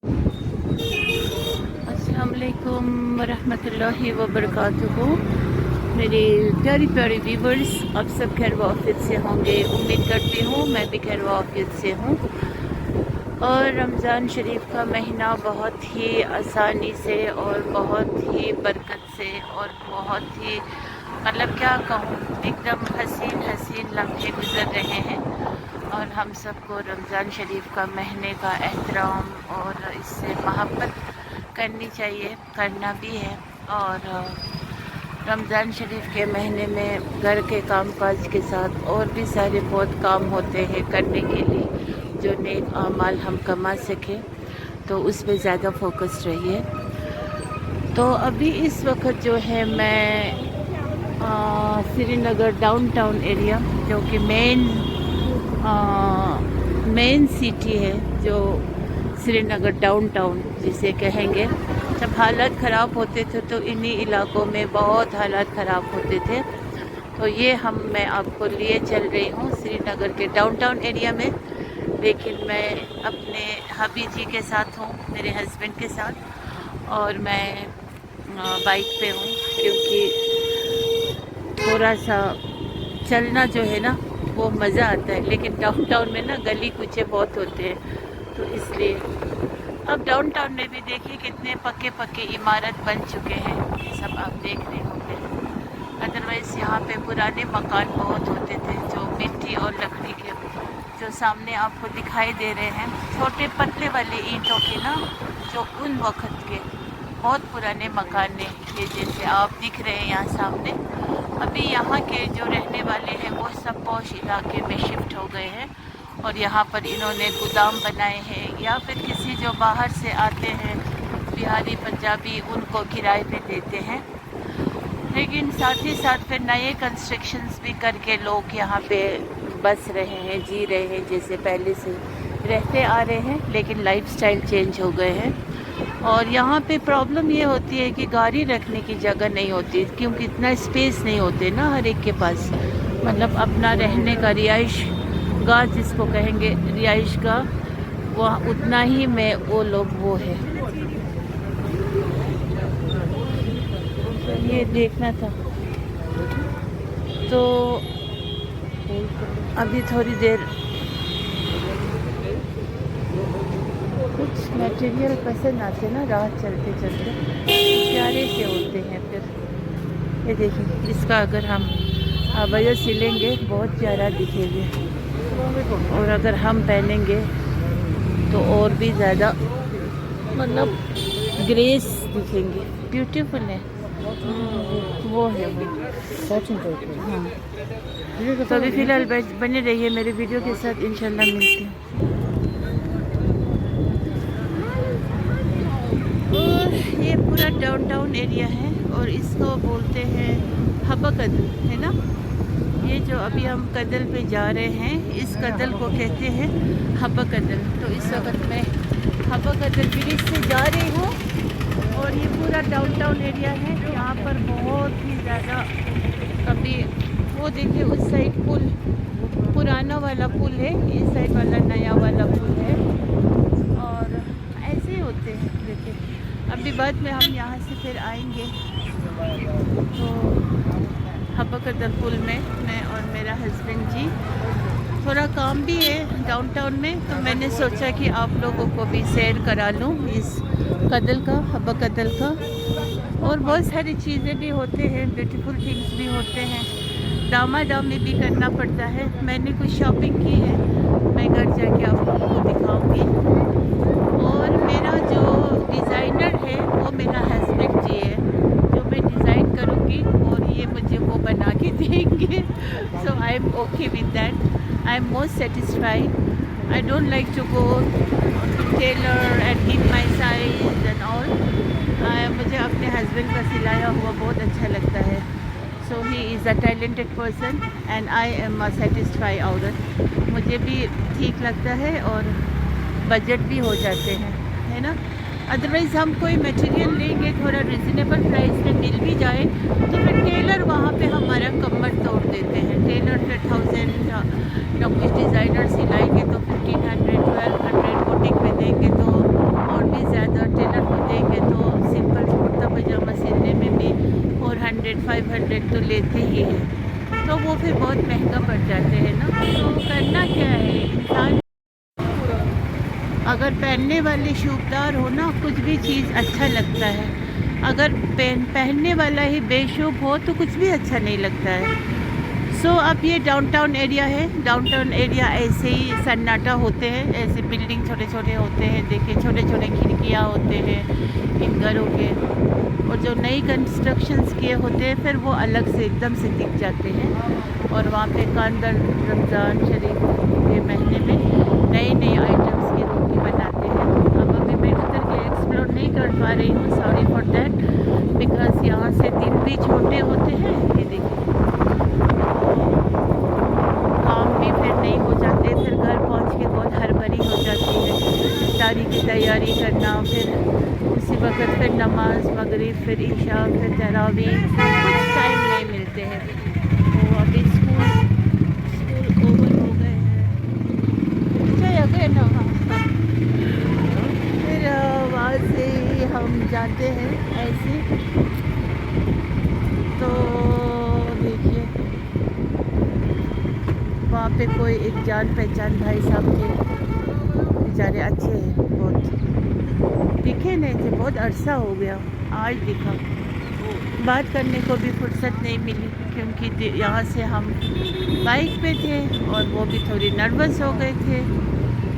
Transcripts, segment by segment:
अस्सलाम वालेकुम वरहमतुल्लाहि वबरकातुहू। मेरे प्यारी प्यारी व्यूवर्स, आप सब खैर वाफियत से होंगे, उम्मीद करती हूँ। मैं भी खैर वाफियत से हूँ और रमज़ान शरीफ का महीना बहुत ही आसानी से और बहुत ही बरकत से और बहुत ही मतलब क्या कहूँ, एकदम हसीन हसीन लम्हे गुज़र रहे हैं। और हम सबको रमज़ान शरीफ का महीने का एहतराम और इससे मोहब्बत करनी चाहिए, करना भी है। और रमज़ान शरीफ के महीने में घर के कामकाज के साथ और भी सारे बहुत काम होते हैं करने के लिए, जो नेक आमाल हम कमा सकें, तो उस पर ज़्यादा फोकस रहिए। तो अभी इस वक्त जो है मैं श्रीनगर डाउनटाउन एरिया, जो कि मेन सिटी है, जो श्रीनगर डाउनटाउन जिसे कहेंगे। जब हालात ख़राब होते थे तो इन्हीं इलाकों में बहुत हालात ख़राब होते थे। तो ये मैं आपको लिए चल रही हूँ श्रीनगर के डाउनटाउन एरिया में, लेकिन मैं अपने हबी जी के साथ हूँ, मेरे हस्बैंड के साथ। और मैं बाइक पे हूँ क्योंकि थोड़ा सा चलना जो है ना वो मज़ा आता है, लेकिन डाउनटाउन में ना गली कूचे बहुत होते हैं, तो इसलिए। अब डाउनटाउन में भी देखिए कितने पक्के पक्के इमारत बन चुके हैं, ये सब आप देख रहे होंगे। अदरवाइज़ यहाँ पे पुराने मकान बहुत होते थे, जो मिट्टी और लकड़ी के, जो सामने आपको दिखाई दे रहे हैं, छोटे पतले वाले ईंटों के ना, जो उन वक्त के बहुत पुराने मकान ने, ये जैसे आप दिख रहे हैं यहाँ सामने। अभी यहाँ के जो रहने वाले हैं वो सब पॉश इलाके में शिफ्ट हो गए हैं और यहाँ पर इन्होंने गोदाम बनाए हैं, या फिर किसी जो बाहर से आते हैं बिहारी पंजाबी, उनको किराए पे देते हैं। लेकिन साथ ही साथ फिर नए कंस्ट्रक्शंस भी करके लोग यहाँ पे बस रहे हैं, जी रहे हैं, जैसे पहले से रहते आ रहे हैं, लेकिन लाइफस्टाइल चेंज हो गए हैं। और यहाँ पे प्रॉब्लम ये होती है कि गाड़ी रखने की जगह नहीं होती, क्योंकि इतना स्पेस नहीं होते ना हर एक के पास, मतलब अपना रहने का रिहाइश गाह जिसको कहेंगे, रिहाइश गाह, वह उतना ही में वो लोग वो है। ये देखना था। तो अभी थोड़ी देर कुछ मटेरियल पसंद आते ना राह चलते चलते, प्यारे से होते हैं। फिर ये देखिए, इसका अगर हम अवयव सिलेंगे बहुत प्यारा दिखेंगे, और अगर हम पहनेंगे तो और भी ज़्यादा मतलब ग्रेस दिखेंगे, ब्यूटीफुल है। वो है वो। हाँ, तो अभी फ़िलहाल बने रहिए मेरे वीडियो के साथ, इंशाल्लाह मिलती हूँ। और ये पूरा डाउनटाउन एरिया है और इसको बोलते हैं हब्बा कदल, है ना। ये जो अभी हम कदल पे जा रहे हैं, इस कदल को कहते हैं हब्बा कदल। तो इस वक्त मैं हब्बा कदल ब्रिज से जा रही हूँ और ये पूरा डाउनटाउन एरिया है। यहाँ पर बहुत ही ज़्यादा, अभी वो देखिए उस साइड पुल, पुराना वाला पुल है, इस साइड वाला नया वाला पुल है, और ऐसे ही होते हैं। देखिए अभी बाद में हम यहाँ से फिर आएंगे, तो हब्बा कदल पुल में मैं और मेरा हस्बैंड जी, थोड़ा काम भी है डाउनटाउन में, तो मैंने सोचा कि आप लोगों को भी सैर करा लूँ इस कदल का, हब्बा कदल का। और बहुत सारी चीज़ें भी होते हैं, ब्यूटीफुल थिंग्स भी होते हैं, दामा-दामी भी करना पड़ता है। मैंने कुछ शॉपिंग की है, मैं घर जाके आप लोगों को दिखाऊंगी। और मेरा जो डिज़ाइनर है वो मेरा हस्बैंड जी है, जो मैं डिज़ाइन करूँगी और ये मुझे वो बना के देंगे। So I am okay with that, I am most satisfied. I don't like to go tailor and give my size and all. मुझे अपने हस्बैंड का सिलाया हुआ बहुत अच्छा लगता है। So he is a talented person and I am a satisfy औरत। मुझे भी ठीक लगता है और बजट भी हो जाते हैं, है ना। अदरवाइज़ हम कोई मटेरियल लेंगे थोड़ा रिजनेबल प्राइस में मिल भी जाए, तो फिर टेलर वहाँ पे हमारा कमर तोड़ देते हैं। टेलर फिर 1000 या कुछ डिज़ाइनर सिलाएंगे तो 1500 1200 बुटीक में देंगे तो और भी لیں گے تو سمپل کرتا پاجامہ سلنے میں بھی 400-500 تو لیتے ہی ہیں، تو وہ پھر بہت مہنگا پڑ جاتے ہیں نا. تو کرنا کیا ہے انسان، اگر پہننے والے شوبدار ہو نا کچھ بھی چیز اچھا لگتا ہے، اگر پہننے والا ہی بے شوب ہو تو کچھ بھی اچھا نہیں لگتا ہے. سو اب یہ ڈاؤن ٹاؤن ایریا ہے. ڈاؤن ٹاؤن ایریا ایسے ہی سناٹا ہوتے ہیں، ایسے بلڈنگ چھوٹے چھوٹے ہوتے ہیں، دیکھیں چھوٹے چھوٹے کھڑکیاں ہوتے ہیں ان گھروں کے، اور جو نئی کنسٹرکشنز کیے ہوتے ہیں پھر وہ الگ سے ایک دم سے دکھ جاتے ہیں. اور وہاں پہ کاندر رمضان شریف کے مہینے میں نئے نئے آئٹمس کی روٹی بناتے ہیں. اب ابھی میں ادھر کے ایکسپلور نہیں کر پا رہی ہوں، سوری فار دیٹ، بیکاز یہاں سے دن بھی چھوٹے ہوتے ہیں. یہ دیکھیں کام بھی پھر نہیں ہو جاتے، پھر گھر پہنچ کے بہت ہڑبڑی ہو جاتی ہے، افطاری کی تیاری کرنا، پھر اسی وقت پھر نماز مغرب، پھر عشاء، پھر تراویح، کچھ ٹائم نہیں ملتے ہیں. تو ابھی اسکول اوور ہو گئے ہیں، اچھا گئے نا. پھر وہاں سے ہم جاتے ہیں ایسے. تو دیکھیے وہاں پہ کوئی ایک جان پہچان بھائی صاحب تھے، بیچارے اچھے ہیں بہت، دکھے نہیں تھے بہت عرصہ ہو گیا، آج دکھا. بات کرنے کو بھی فرصت نہیں ملی کیونکہ یہاں سے ہم بائک پہ تھے اور وہ بھی تھوڑی نروس ہو گئے تھے.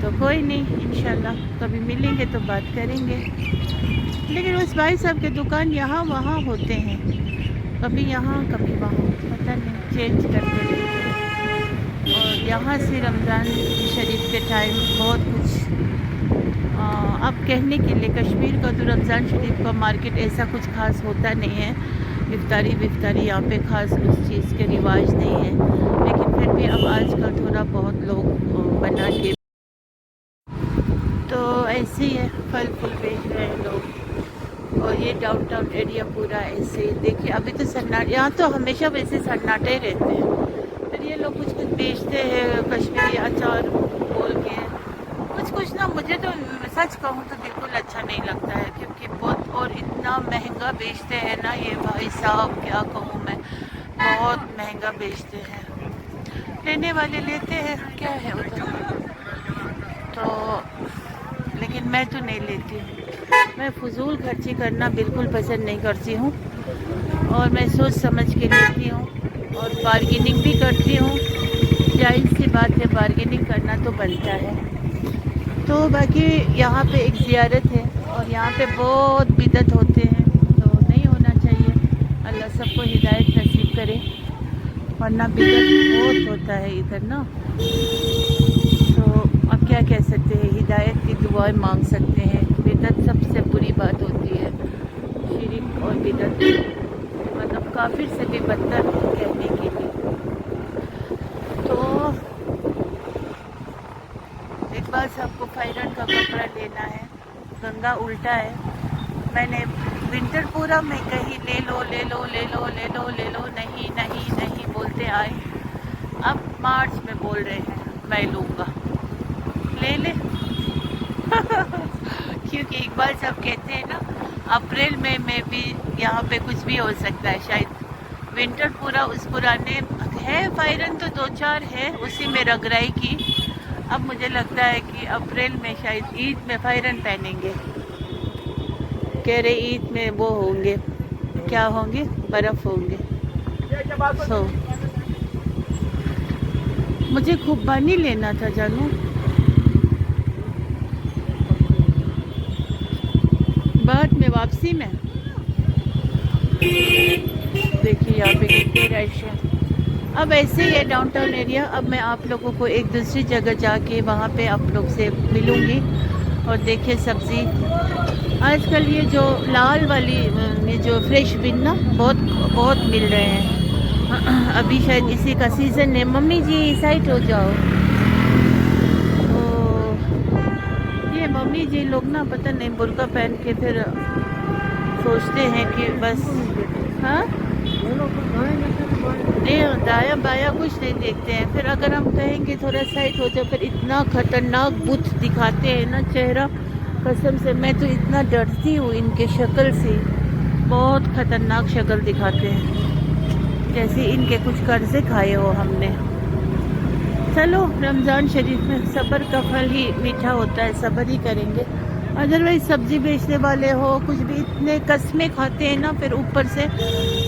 تو کوئی نہیں، انشاءاللہ کبھی ملیں گے تو بات کریں گے. لیکن اس بھائی صاحب کے دکان یہاں وہاں ہوتے ہیں، کبھی یہاں کبھی وہاں، پتہ نہیں چینج کرتے رہتے ہیں. اور یہاں سے رمضان شریف کے ٹائم بہت کچھ اب کہنے کے لیے، کشمیر کا تو رمضان شریف کا مارکیٹ ایسا کچھ خاص ہوتا نہیں ہے. افطاری یہاں پہ خاص اس چیز کے رواج نہیں ہے، لیکن پھر بھی اب آج کل تھوڑا بہت لوگ بنا کے تو ایسے ہی ہے، پھل پھول بیچ رہے ہیں لوگ. اور یہ ڈاؤن ٹاؤن ایریا پورا ایسے ہی دیکھیے. ابھی تو سناٹا، یہاں تو ہمیشہ ویسے سناٹے ہی رہتے ہیں. پھر یہ لوگ کچھ کچھ بیچتے ہیں، کشمیری اچار بول کے کچھ نا. مجھے تو سچ کہوں تو بالکل اچھا نہیں لگتا ہے، کیونکہ بہت اور اتنا مہنگا بیچتے ہیں نا یہ بھائی صاحب، کیا کہوں میں، بہت مہنگا بیچتے ہیں. لینے والے لیتے ہیں، کیا ہے ادھر. تو لیکن میں تو نہیں لیتی ہوں، میں فضول خرچی کرنا بالکل پسند نہیں کرتی ہوں، اور میں سوچ سمجھ کے لیتی ہوں اور بارگیننگ بھی کرتی ہوں. جائز سی بات ہے، بارگیننگ کرنا تو بنتا ہے. تو باقی یہاں پہ ایک زیارت ہے اور یہاں پہ بہت بدعت ہوتے ہیں، تو نہیں ہونا چاہیے. اللہ سب کو ہدایت نصیب کرے، ورنہ بدعت بہت ہوتا ہے ادھر نا. تو اب کیا کہہ سکتے ہیں، ہدایت کی دعائیں مانگ سکتے ہیں. بدعت سب سے بری بات ہوتی ہے، شرک اور بدعت، مطلب کافر سے بھی بدتر کہنے کے لیے. تو اقبال صاحب کو فائرن کا کپڑا لینا ہے، گنگا الٹا ہے. میں نے ونٹر پورا میں کہیں لے لو لے لو لے لو لے لو لے لو، نہیں نہیں نہیں بولتے آئے. اب مارچ میں بول رہے ہیں میں لوں گا، لے لے. کیونکہ اقبال صاحب کہتے ہیں نا اپریل میں بھی یہاں پہ کچھ بھی ہو سکتا ہے. شاید ونٹر پورا اس پرانے ہے، فائرن تو 2-4 ہے اسی میں رگرائی کی. اب مجھے لگتا ہے کہ اپریل میں شاید عید میں فائرن پہنیں گے. کہہ رہے عید میں وہ ہوں گے، کیا ہوں گے، برف ہوں گے. سو مجھے خوبانی لینا تھا جانو، بعد میں واپسی میں. دیکھیے یہاں پہ کتنی رش ہے. اب ایسے ہی ہے ڈاؤن ٹاؤن ایریا. اب میں آپ لوگوں کو ایک دوسری جگہ جا کے وہاں پہ آپ لوگ سے ملوں گی. اور دیکھیں سبزی آج کل یہ جو لال والی یہ جو فریش بن نا بہت بہت مل رہے ہیں. ابھی شاید اسی کا سیزن ہے. ممی جی سائٹ ہو جاؤ. تو یہ ممی جی لوگ نا پتہ نہیں برقع پہن کے پھر سوچتے ہیں کہ بس ہاں نہیں، دایاں بایاں کچھ نہیں دیکھتے ہیں. پھر اگر ہم کہیں گے تھوڑا سائٹ ہو جاؤ، پھر اتنا خطرناک بت دکھاتے ہیں نا چہرہ، कसम से मैं तो इतना डरती हूँ इनके शक्ल से, बहुत खतरनाक शक्ल दिखाते हैं, जैसे इनके कुछ कर्जे खाए हो हमने। चलो रमज़ान शरीफ में सब्र का फल ही मीठा होता है, सब्र ही करेंगे। अदरवाइज सब्जी बेचने वाले हो कुछ भी इतने कस्में खाते हैं ना, फिर ऊपर से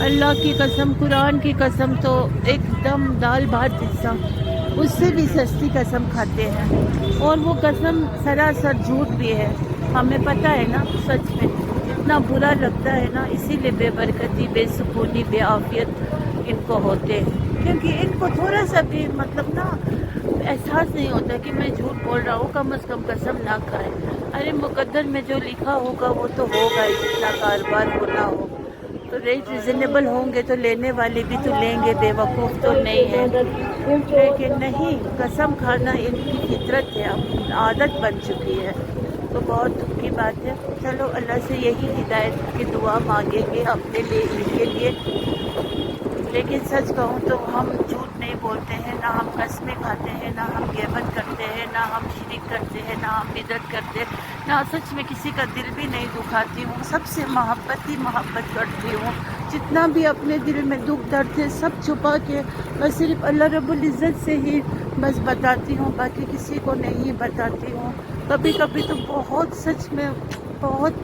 अल्लाह की कसम, कुरान की कसम, तो एकदम दाल भात जैसा, उससे भी सस्ती कसम खाते हैं। और वो कसम सरासर झूठ भी है, हमें पता है ना। सच में इतना बुरा लगता है ना, इसीलिए बेबरकती, बेसुकूनी, बेआफियत इनको होते हैं, क्योंकि इनको थोड़ा सा भी मतलब ना एहसास नहीं होता कि मैं झूठ बोल रहा हूँ, कम से कम कसम ना खाए। अरे मुकद्दर में जो लिखा होगा वो तो होगा ही, जितना कारोबार होना हो। तो रेट रिजनेबल होंगे तो लेने वाले भी तो लेंगे, बेवकूफ़ तो नहीं है। लेकिन नहीं, कसम खाना इनकी फितरत है, अब आदत बन चुकी है, तो बहुत दुख की बात है। चलो अल्लाह से यही हिदायत की दुआ मांगेंगे अपने लिए, इनके लिए। लेकिन सच कहूँ तो हम झूठ नहीं बोलते हैं, ना हम कस्में खाते हैं, ना हम ग़ीबत करते हैं, ना हम शिरक करते हैं, ना हम बिदअत करते हैं, ना सच में किसी का दिल भी नहीं दुखाती हूँ। सबसे मोहब्बत ही मोहब्बत करती हूँ। जितना भी अपने दिल में दुख दर्द है सब छुपा के बस सिर्फ अल्लाह रब्बुल इज़्ज़त से ही बस बताती हूँ, बाकी किसी को नहीं बताती हूँ। कभी कभी तो बहुत सच में बहुत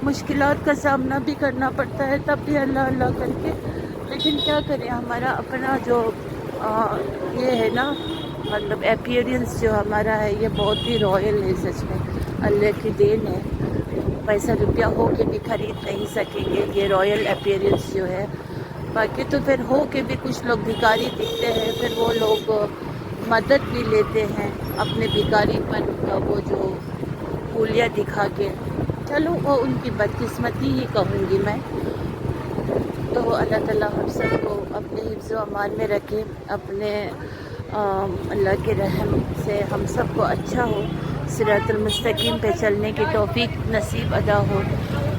मुश्किलात का सामना भी करना पड़ता है, तब भी अल्लाह अल्लाह करके। लेकिन क्या करें, हमारा अपना जो ये है ना, मतलब अपीयरेंस जो हमारा है ये बहुत ही रॉयल है, सच में अल्लाह की देन है। पैसा रुपया हो के भी खरीद नहीं सकेंगे ये रॉयल अपीयरेंस जो है। बाकी तो फिर हो के भी कुछ लोग भिखारी दिखते हैं, फिर वो लोग मदद भी लेते हैं अपने भिखारीपन का वो जो फूलिया दिखा के। चलो वो उनकी बदकिस्मती ही कहूँगी मैं। तो अल्लाह ताला हम सबको अपने हिफ्ज़ व अमान में रखे, अपने अल्लाह के रहम से हम सबको अच्छा हो, सिरातुल मुस्तकीम पे चलने की तौफीक नसीब अदा हो,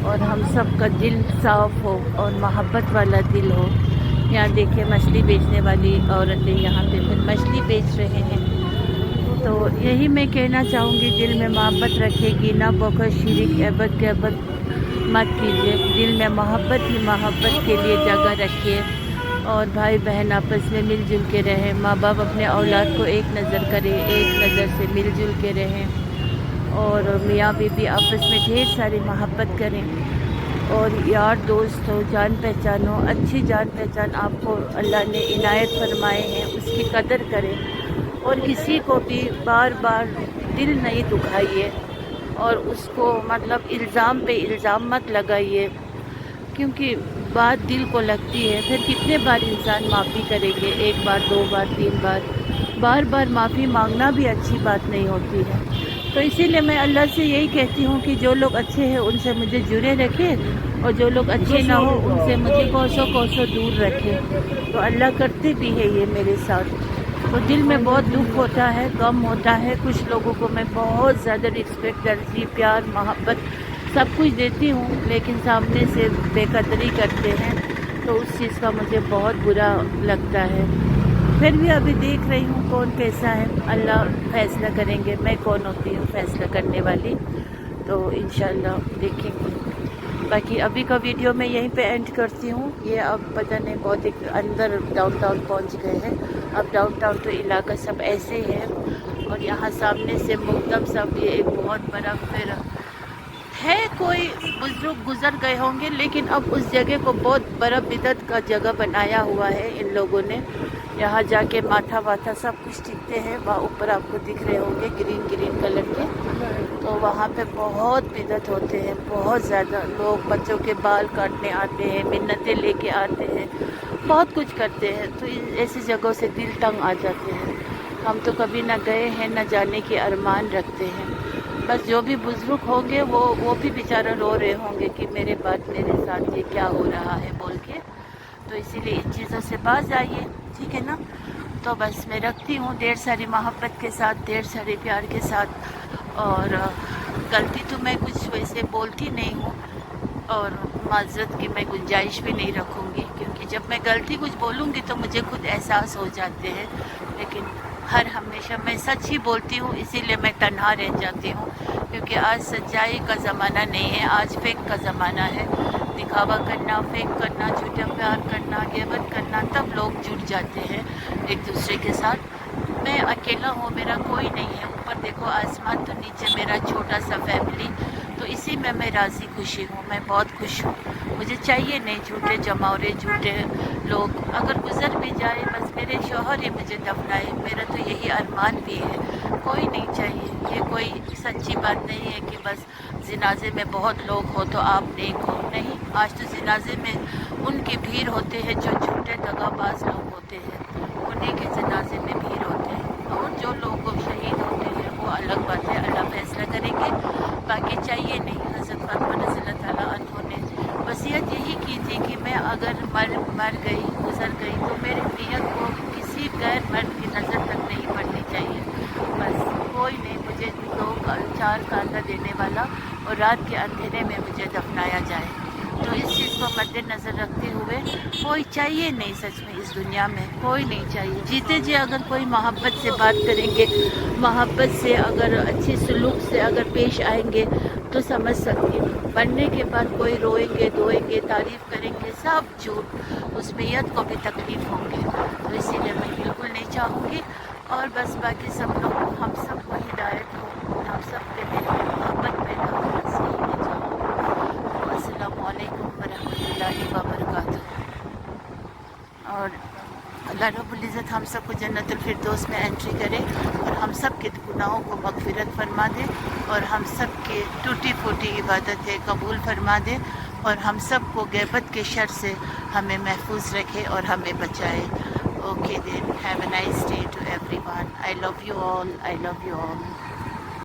और हम सब का दिल साफ़ हो और मोहब्बत वाला दिल हो। यहाँ देखिए मछली बेचने वाली औरतें यहाँ पे फिर मछली बेच रहे हैं। तो यही मैं कहना चाहूँगी, दिल में मोहब्बत रखेगी, ना बखश शिरिक एबद के एबद मत कीजिए। दिल में मोहब्बत ही मोहब्बत के लिए जगह रखिए, और भाई बहन आपस में मिलजुल के रहें। माँ बाप अपने औलाद को एक नज़र करें, एक नज़र से मिलजुल के रहें, और मियाँ बीबी आपस में ढेर सारी मोहब्बत करें, और यार दोस्त हो, जान पहचान हो, अच्छी जान पहचान आपको अल्लाह ने इनायत फरमाए हैं, उसकी कदर करें। और किसी को भी बार बार दिल नहीं दुखाइए, और उसको मतलब इल्ज़ाम पे इल्ज़ाम मत लगाइए, क्योंकि बात दिल को लगती है। फिर कितने बार इंसान माफ़ी करेंगे, एक बार, दो बार, तीन बार, बार बार माफ़ी मांगना भी अच्छी बात नहीं होती है। तो इसीलिए मैं अल्लाह से यही कहती हूँ कि जो लोग अच्छे हैं उनसे मुझे जुड़े रखें, और जो लोग अच्छे ना हो उनसे मुझे कोसों कोसों दूर रखें। तो अल्लाह करते भी है ये मेरे साथ। तो दिल में बहुत दुख होता है, गम होता है। कुछ लोगों को मैं बहुत ज़्यादा रिस्पेक्ट करती, प्यार मोहब्बत सब कुछ देती हूँ, लेकिन सामने से बेकदरी करते हैं, तो उस चीज़ का मुझे बहुत बुरा लगता है। फिर भी अभी देख रही हूँ कौन कैसा है, अल्लाह फैसला करेंगे। मैं कौन होती हूँ फैसला करने वाली, तो इंशाल्लाह देखेंगे। बाकी अभी का वीडियो मैं यहीं पे एंड करती हूँ। ये अब पता नहीं बहुत एक अंदर डाउनटाउन पहुँच गए हैं। अब डाउनटाउन तो इलाका सब ऐसे ही है, और यहाँ सामने से मुकदम सब ये एक बहुत बड़ा फिर है, कोई बुजुर्ग गुजर गए होंगे, लेकिन अब उस जगह को बहुत बड़ा बिदअत का जगह बनाया हुआ है इन लोगों ने। यहाँ जाके माथा वाथा सब कुछ टिकते हैं, वहाँ ऊपर आपको दिख रहे होंगे ग्रीन ग्रीन कलर के, तो वहाँ पे बहुत बिदअत होते हैं। बहुत ज़्यादा लोग बच्चों के बाल काटने आते हैं, मिन्नतें लेके आते हैं, बहुत कुछ करते हैं। तो ऐसी जगहों से दिल तंग आ जाते हैं। हम तो कभी ना गए हैं, ना जाने के अरमान रखते हैं। बस जो भी बुजुर्ग होंगे वो भी बेचारा रो रहे होंगे कि मेरे बाद मेरे साथ ये क्या हो रहा है बोल के। तो इसीलिए इन चीज़ों से बाज आइए, ठीक है ना। तो बस मैं रखती हूँ ढेर सारी मोहब्बत के साथ, ढेर सारे प्यार के साथ, और गलती तो मैं कुछ वैसे बोलती नहीं हूँ, और माज़रत की मैं गुंजाइश भी नहीं रखूँगी, क्योंकि जब मैं गलती कुछ बोलूँगी तो मुझे खुद एहसास हो जाते हैं। लेकिन ہر ہمیشہ میں سچ ہی بولتی ہوں، اسی لیے میں تنہا رہ جاتی ہوں، کیونکہ آج سچائی کا زمانہ نہیں ہے، آج فیک کا زمانہ ہے۔ دکھاوا کرنا، فیک کرنا، جھوٹا پیار کرنا، غیبت کرنا، تب لوگ جڑ جاتے ہیں ایک دوسرے کے ساتھ۔ میں اکیلا ہوں، میرا کوئی نہیں ہے، اوپر دیکھو آسمان تو نیچے میرا چھوٹا سا فیملی، تو اسی میں راضی خوشی ہوں، میں بہت خوش ہوں۔ مجھے چاہیے نہیں جھوٹے جماورے، جھوٹے لوگ، اگر گزر بھی جائے بس میرے شوہر ہی مجھے دفنائے، میرا تو یہی ارمان بھی ہے، کوئی نہیں چاہیے۔ یہ کوئی سچی بات نہیں ہے کہ بس جنازے میں بہت لوگ ہو تو آپ نیک ہو، نہیں، آج تو جنازے میں ان کی بھیڑ ہوتے ہیں جو جھوٹے دغا باز لوگ ہوتے ہیں، انہیں کے جنازے میں بھیڑ ہوتے ہیں، اور جو لوگ شہید ہوتے ہیں وہ الگ بات ہے، اللہ فیصلہ کریں گے، باقی چاہیے نہیں۔ حضرت فاطمہ رضی اللہ تعالیٰ عنہ نے وصیت یہی کی تھی کہ میں اگر مر گئی، گزر گئی، تو میری نیت کو کسی غیر مرد کی نظر تک نہیں پڑنی چاہیے، بس کوئی نہیں مجھے 2-4 کاندھا دینے والا اور رات کے اندھیرے میں مجھے دفنایا جائے۔ تو اس چیز کو مد نظر رکھتے ہوئے کوئی چاہیے نہیں، سچ میں اس دنیا میں کوئی نہیں چاہیے۔ جیتے جی اگر کوئی محبت سے بات کریں گے، محبت سے اگر اچھی سلوک سے اگر پیش آئیں گے تو سمجھ سکتی ہوں، مرنے کے بعد کوئی روئیں گے، دھوئیں گے، تعریف کریں گے، سب جھوٹ، اس میت کو بھی تکلیف ہوں گی، تو اسی لیے میں بالکل نہیں چاہوں گی۔ اور بس باقی سب لوگ کو، ہم سب کو ہدایت ہو، ہم سب کے دل میں محبت پیدا ہو، بس یہی میں چاہوں گی۔ تو السلام علیکم ورحمۃ اللہ وبرکاتہ، اور اللہ رب العزت ہم سب کو جنت الفردوس میں انٹری کرے، اور ہم سب کے گناہوں کو مغفرت فرما دے، اور ہم سب کی ٹوٹی پھوٹی عبادتیں قبول فرما دے، اور ہم سب کو غیبت کے شر سے ہمیں محفوظ رکھے اور ہمیں بچائے۔ Okay then, have a nice day to everyone, I love you all, I love you all.